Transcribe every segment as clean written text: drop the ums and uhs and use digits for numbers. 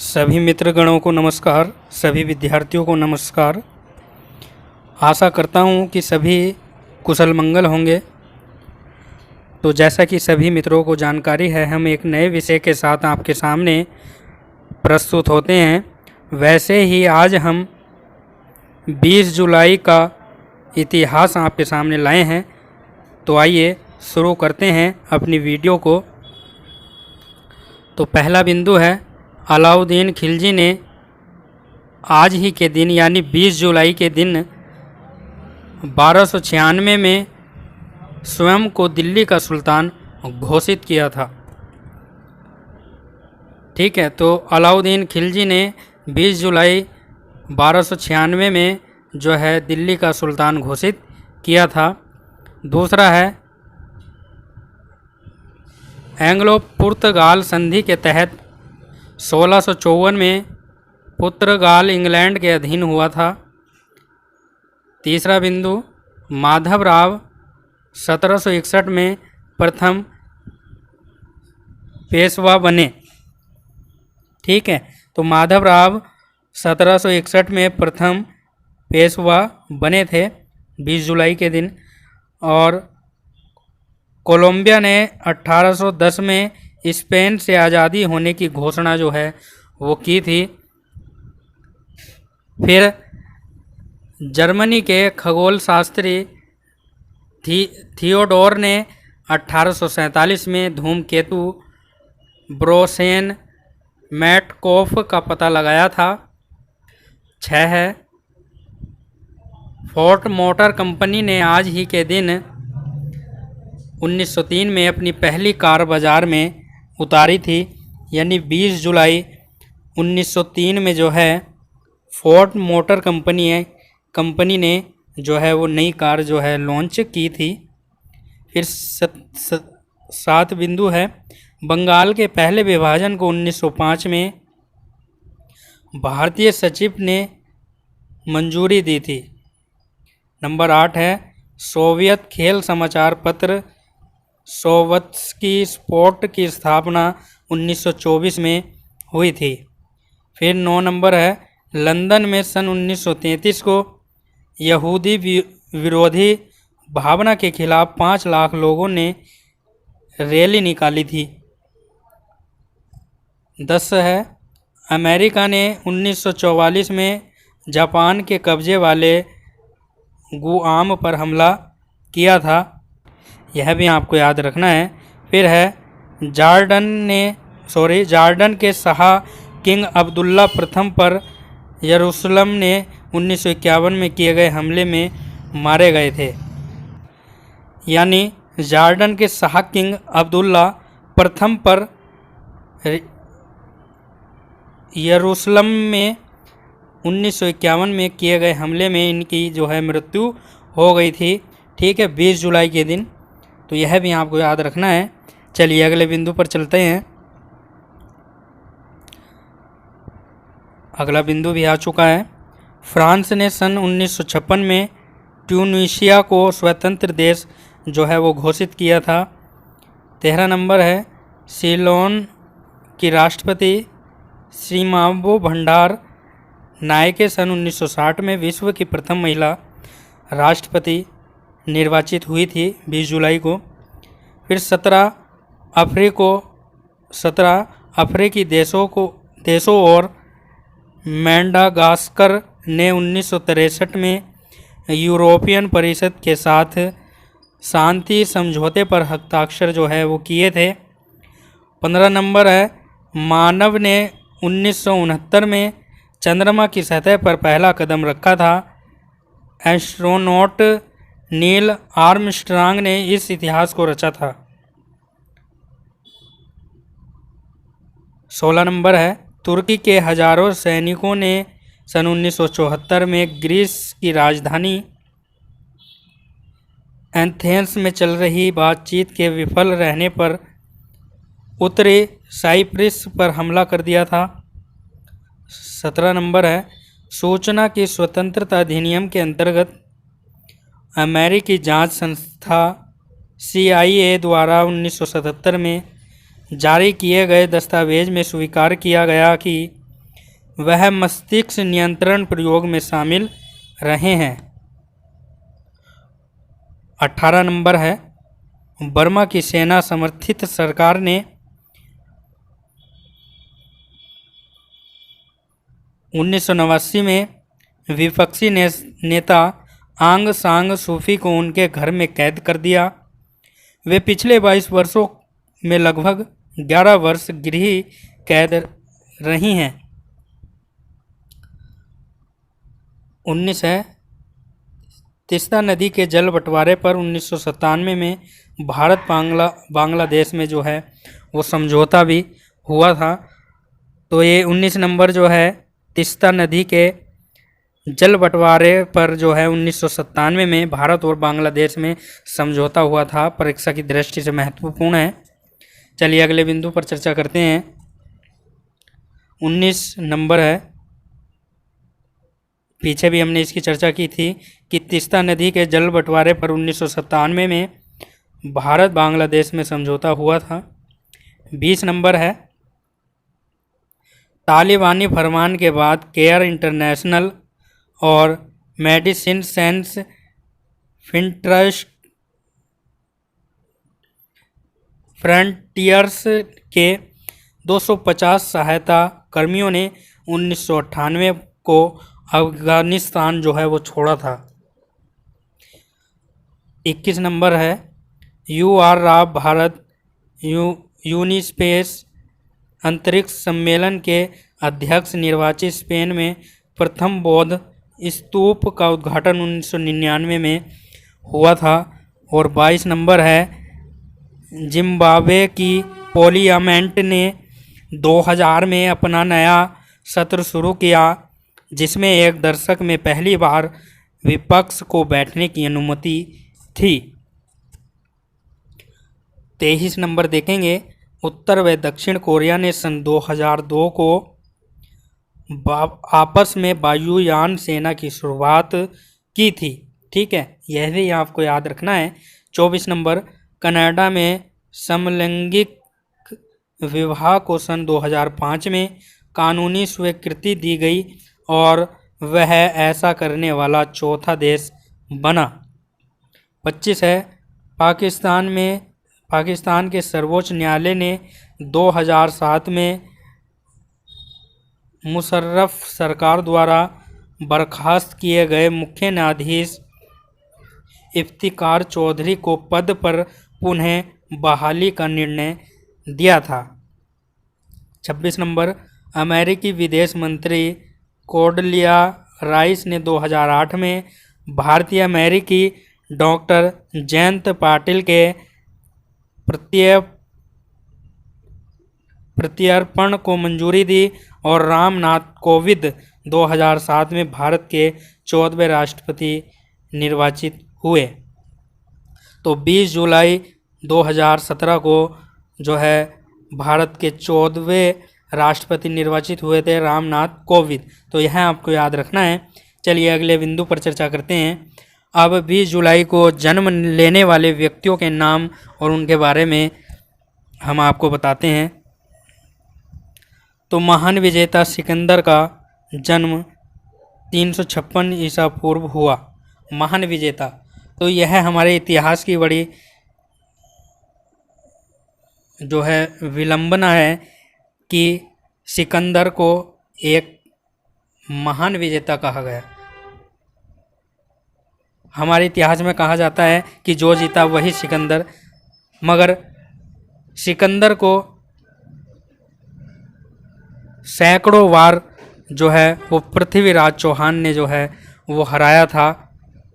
सभी मित्रगणों को नमस्कार, सभी विद्यार्थियों को नमस्कार। आशा करता हूँ कि सभी कुशल मंगल होंगे। तो जैसा कि सभी मित्रों को जानकारी है, हम एक नए विषय के साथ आपके सामने प्रस्तुत होते हैं। वैसे ही आज हम 20 जुलाई का इतिहास आपके सामने लाए हैं। तो आइए शुरू करते हैं अपनी वीडियो को। तो पहला बिंदु है, अलाउद्दीन खिलजी ने आज ही के दिन यानी 20 जुलाई के दिन 1296 में स्वयं को दिल्ली का सुल्तान घोषित किया था। ठीक है, तो अलाउद्दीन खिलजी ने 20 जुलाई 1296 में जो है दिल्ली का सुल्तान घोषित किया था। दूसरा है, एंग्लो पुर्तगाल संधि के तहत 1654 में पुर्तगाल इंग्लैंड के अधीन हुआ था। तीसरा बिंदु, माधवराव 1761 में प्रथम पेशवा बने। ठीक है, तो माधवराव 1761 में प्रथम पेशवा बने थे 20 जुलाई के दिन। और कोलंबिया ने 1810 में स्पेन से आज़ादी होने की घोषणा जो है वो की थी। फिर जर्मनी के खगोल शास्त्री थियोडोर ने 1847 में धूमकेतु ब्रोसेन मैटकोफ का पता लगाया था। 6 है, फोर्ड मोटर कंपनी ने आज ही के दिन 1903 में अपनी पहली कार बाज़ार में उतारी थी। यानी 20 जुलाई 1903 में जो है फोर्ड मोटर कंपनी ने जो है वो नई कार जो है लॉन्च की थी। फिर 7 बिंदु है, बंगाल के पहले विभाजन को 1905 में भारतीय सचिव ने मंजूरी दी थी। नंबर 8 है, सोवियत खेल समाचार पत्र सोवत्स्की स्पोर्ट की स्थापना 1924 में हुई थी। फिर 9 नंबर है, लंदन में सन 1933 को यहूदी विरोधी भावना के खिलाफ 5 लाख लोगों ने रैली निकाली थी। 10 है, अमेरिका ने 1944 में जापान के कब्जे वाले गुआम पर हमला किया था। यह भी आपको याद रखना है। फिर है, जॉर्डन के शाह किंग अब्दुल्ला प्रथम पर यरूशलेम ने 1951 में किए गए हमले में मारे गए थे। यानी जॉर्डन के शाह किंग अब्दुल्ला प्रथम पर यरूशलेम में 1951 में किए गए हमले में इनकी जो है मृत्यु हो गई थी। ठीक है, 20 जुलाई के दिन। तो यह भी आपको याद रखना है। चलिए अगले बिंदु पर चलते हैं। अगला बिंदु भी आ चुका है, फ्रांस ने सन 1956 में ट्यूनीशिया को स्वतंत्र देश जो है वो घोषित किया था। 13 नंबर है, सीलोन की राष्ट्रपति श्रीमावो भंडार नायके सन 1960 में विश्व की प्रथम महिला राष्ट्रपति निर्वाचित हुई थी 20 जुलाई को। फिर 17 अफ्रीकी देशों और मैडागास्कर ने 1963 में यूरोपियन परिषद के साथ शांति समझौते पर हस्ताक्षर जो है वो किए थे। 15 नंबर है, मानव ने 1969 में चंद्रमा की सतह पर पहला कदम रखा था। एस्ट्रोनॉट नील आर्मस्ट्रांग ने इस इतिहास को रचा था। 16 नंबर है, तुर्की के हजारों सैनिकों ने सन 1974 में ग्रीस की राजधानी एथेंस में चल रही बातचीत के विफल रहने पर उत्तरी साइप्रस पर हमला कर दिया था। 17 नंबर है, सूचना की स्वतंत्रता अधिनियम के अंतर्गत अमेरिकी जांच संस्था CIA द्वारा 1977 में जारी किए गए दस्तावेज में स्वीकार किया गया कि वह मस्तिष्क नियंत्रण प्रयोग में शामिल रहे हैं। 18 नंबर है, बर्मा की सेना समर्थित सरकार ने 1989 में विपक्षी नेता आंग सान सूफी को उनके घर में कैद कर दिया। वे पिछले 22 वर्षों में लगभग 11 वर्ष गृह कैद रही हैं। 19 है, तीस्ता नदी के जल बंटवारे पर 1997 में भारत बांग्लादेश में जो है वो समझौता भी हुआ था। तो ये 19 नंबर जो है तीस्ता नदी के जल बंटवारे पर जो है 1997 में भारत और बांग्लादेश में समझौता हुआ था, परीक्षा की दृष्टि से महत्वपूर्ण है। चलिए अगले बिंदु पर चर्चा करते हैं। 19 नंबर है, पीछे भी हमने इसकी चर्चा की थी कि तीस्ता नदी के जल बंटवारे पर 1997 में भारत बांग्लादेश में समझौता हुआ था। 20 नंबर है, तालिबानी फरमान के बाद केयर इंटरनेशनल और मेडिसिन सेंस फ्रंटियर्स के 250 सहायता कर्मियों ने 1998 को अफगानिस्तान जो है वो छोड़ा था। 21 नंबर है, UR राव भारत यूनिस्पेस अंतरिक्ष सम्मेलन के अध्यक्ष निर्वाचित। स्पेन में प्रथम बौद्ध स्तूप का उद्घाटन 1999 में हुआ था। और 22 नंबर है, जिम्बाब्वे की पार्लियामेंट ने 2000 में अपना नया सत्र शुरू किया, जिसमें एक दशक में पहली बार विपक्ष को बैठने की अनुमति थी। 23 नंबर देखेंगे, उत्तर व दक्षिण कोरिया ने सन 2002 को आपस में वायुयान सेना की शुरुआत की थी। ठीक है, यह भी आपको याद रखना है। 24 नंबर, कनाडा में समलैंगिक विवाह को सन 2005 में कानूनी स्वीकृति दी गई और वह ऐसा करने वाला चौथा देश बना। 25 है, पाकिस्तान के सर्वोच्च न्यायालय ने 2007 में मुशर्रफ सरकार द्वारा बर्खास्त किए गए मुख्य न्यायाधीश इफ्तिकार चौधरी को पद पर पुनः बहाली का निर्णय दिया था। 26 नंबर, अमेरिकी विदेश मंत्री कोडलिया राइस ने 2008 में भारतीय अमेरिकी डॉक्टर जयंत पाटिल के प्रत्यर्पण को मंजूरी दी और रामनाथ कोविंद 2007 में भारत के 14वें राष्ट्रपति निर्वाचित हुए। तो 20 जुलाई 2017 को जो है भारत के 14वें राष्ट्रपति निर्वाचित हुए थे रामनाथ कोविंद। तो यह आपको याद रखना है। चलिए अगले बिंदु पर चर्चा करते हैं। अब 20 जुलाई को जन्म लेने वाले व्यक्तियों के नाम और उनके बारे में हम आपको बताते हैं। तो महान विजेता सिकंदर का जन्म 356 ईसा पूर्व हुआ। महान विजेता, तो यह हमारे इतिहास की बड़ी जो है विलंबना है कि सिकंदर को एक महान विजेता कहा गया। हमारे इतिहास में कहा जाता है कि जो जीता वही सिकंदर, मगर सिकंदर को सैकड़ों बार जो है वो पृथ्वीराज चौहान ने जो है वो हराया था।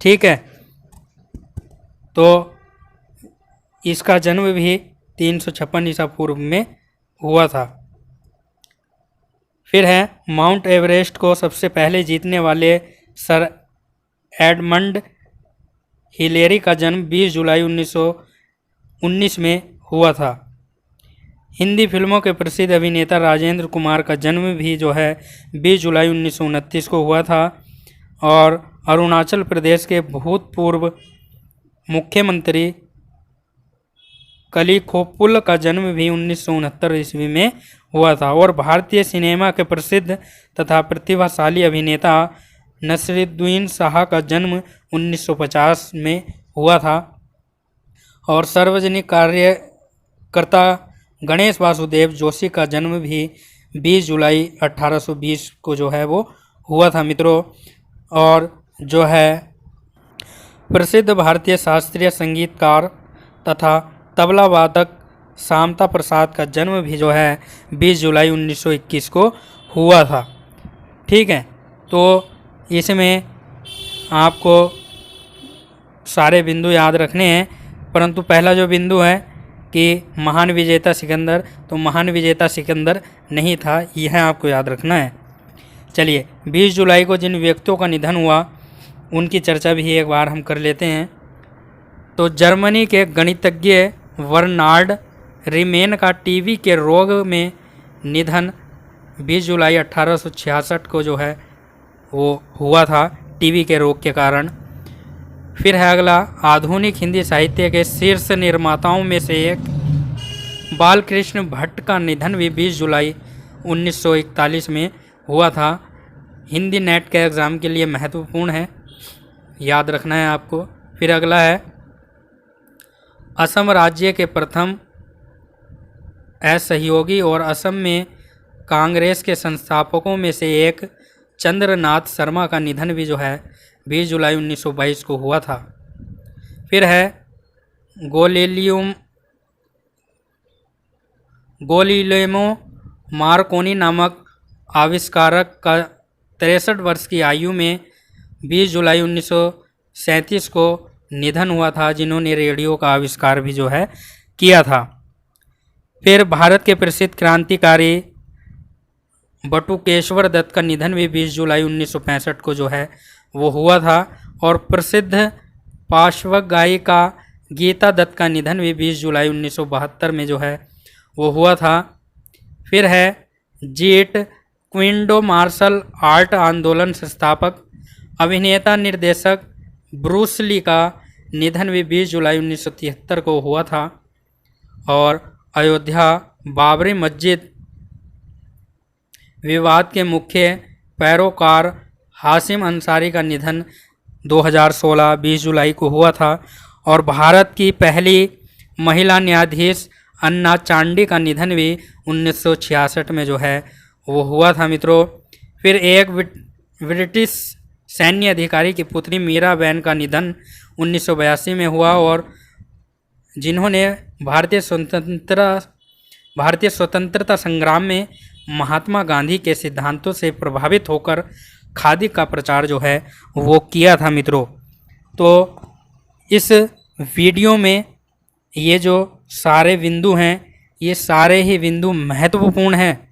ठीक है, तो इसका जन्म भी 356 ईसा पूर्व में हुआ था। फिर है, माउंट एवरेस्ट को सबसे पहले जीतने वाले सर एडमंड हिलेरी का जन्म 20 जुलाई 1919 में हुआ था। हिंदी फिल्मों के प्रसिद्ध अभिनेता राजेंद्र कुमार का जन्म भी जो है 20 जुलाई 1929 को हुआ था। और अरुणाचल प्रदेश के भूतपूर्व मुख्यमंत्री कलीखोपुल का जन्म भी 1969 ईस्वी में हुआ था। और भारतीय सिनेमा के प्रसिद्ध तथा प्रतिभाशाली अभिनेता नसीरुद्दीन शाह का जन्म 1950 में हुआ था। और सार्वजनिक कार्यकर्ता गणेश वासुदेव जोशी का जन्म भी 20 जुलाई 1820 को जो है वो हुआ था मित्रों। और जो है प्रसिद्ध भारतीय शास्त्रीय संगीतकार तथा तबला वादक शांता प्रसाद का जन्म भी जो है 20 जुलाई 1921 को हुआ था। ठीक है, तो इसमें आपको सारे बिंदु याद रखने हैं, परंतु पहला जो बिंदु है कि महान विजेता सिकंदर, तो महान विजेता सिकंदर नहीं था, यह आपको याद रखना है। चलिए, 20 जुलाई को जिन व्यक्तियों का निधन हुआ उनकी चर्चा भी एक बार हम कर लेते हैं। तो जर्मनी के गणितज्ञ बर्नार्ड रीमेन का टीबी के रोग में निधन 20 जुलाई 1866 को जो है वो हुआ था, टीबी के रोग के कारण। फिर है अगला, आधुनिक हिंदी साहित्य के शीर्ष निर्माताओं में से एक बालकृष्ण भट्ट का निधन भी 20 जुलाई 1941 में हुआ था। हिंदी नेट के एग्ज़ाम के लिए महत्वपूर्ण है, याद रखना है आपको। फिर अगला है, असम राज्य के प्रथम असहयोगी और असम में कांग्रेस के संस्थापकों में से एक चंद्रनाथ शर्मा का निधन भी जो है 20 जुलाई 1922 को हुआ था। फिर है गोलिलेमो मार्कोनी नामक आविष्कारक का 63 वर्ष की आयु में 20 जुलाई 1937 को निधन हुआ था, जिन्होंने रेडियो का आविष्कार भी जो है किया था। फिर भारत के प्रसिद्ध क्रांतिकारी बटुकेश्वर दत्त का निधन भी 20 जुलाई 1965 को जो है वो हुआ था। और प्रसिद्ध पार्श्व गायिका गीता दत्त का निधन भी 20 जुलाई 1972 में जो है वो हुआ था। फिर है जेट क्विंडो मार्शल आर्ट आंदोलन संस्थापक अभिनेता निर्देशक ब्रूस ली का निधन भी 20 जुलाई 1973 को हुआ था। और अयोध्या बाबरी मस्जिद विवाद के मुख्य पैरोकार हाशिम अंसारी का निधन 2016 20 जुलाई को हुआ था। और भारत की पहली महिला न्यायाधीश अन्ना चांडी का निधन भी 1966 में जो है वो हुआ था मित्रों। फिर एक ब्रिटिश सैन्य अधिकारी की पुत्री मीराबेन का निधन 1982 में हुआ, और जिन्होंने भारतीय स्वतंत्रता संग्राम में महात्मा गांधी के सिद्धांतों से प्रभावित होकर खादी का प्रचार जो है वो किया था मित्रों। तो इस वीडियो में ये जो सारे बिंदु हैं, ये सारे ही बिंदु महत्वपूर्ण हैं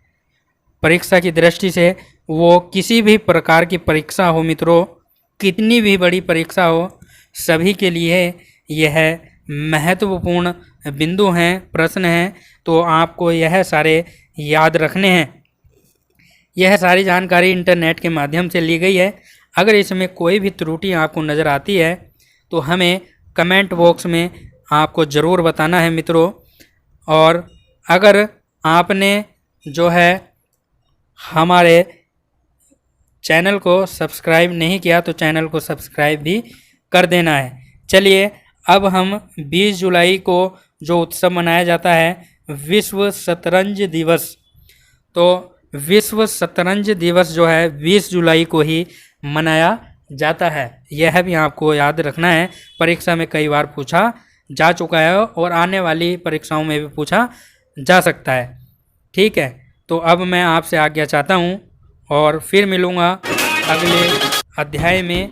परीक्षा की दृष्टि से। वो किसी भी प्रकार की परीक्षा हो मित्रों, कितनी भी बड़ी परीक्षा हो, सभी के लिए यह महत्वपूर्ण बिंदु हैं, प्रश्न हैं। तो आपको यह सारे याद रखने हैं। यह सारी जानकारी इंटरनेट के माध्यम से ली गई है। अगर इसमें कोई भी त्रुटि आपको नज़र आती है तो हमें कमेंट बॉक्स में आपको ज़रूर बताना है मित्रों। और अगर आपने जो है हमारे चैनल को सब्सक्राइब नहीं किया तो चैनल को सब्सक्राइब भी कर देना है। चलिए, अब हम 20 जुलाई को जो उत्सव मनाया जाता है विश्व शतरंज दिवस, तो विश्व शतरंज दिवस जो है 20 जुलाई को ही मनाया जाता है। यह भी आपको याद रखना है, परीक्षा में कई बार पूछा जा चुका है और आने वाली परीक्षाओं में भी पूछा जा सकता है। ठीक है, तो अब मैं आपसे आज्ञा चाहता हूँ और फिर मिलूँगा अगले अध्याय में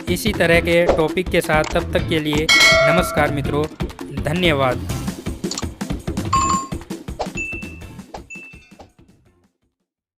इसी तरह के टॉपिक के साथ। तब तक के लिए नमस्कार मित्रों, धन्यवाद।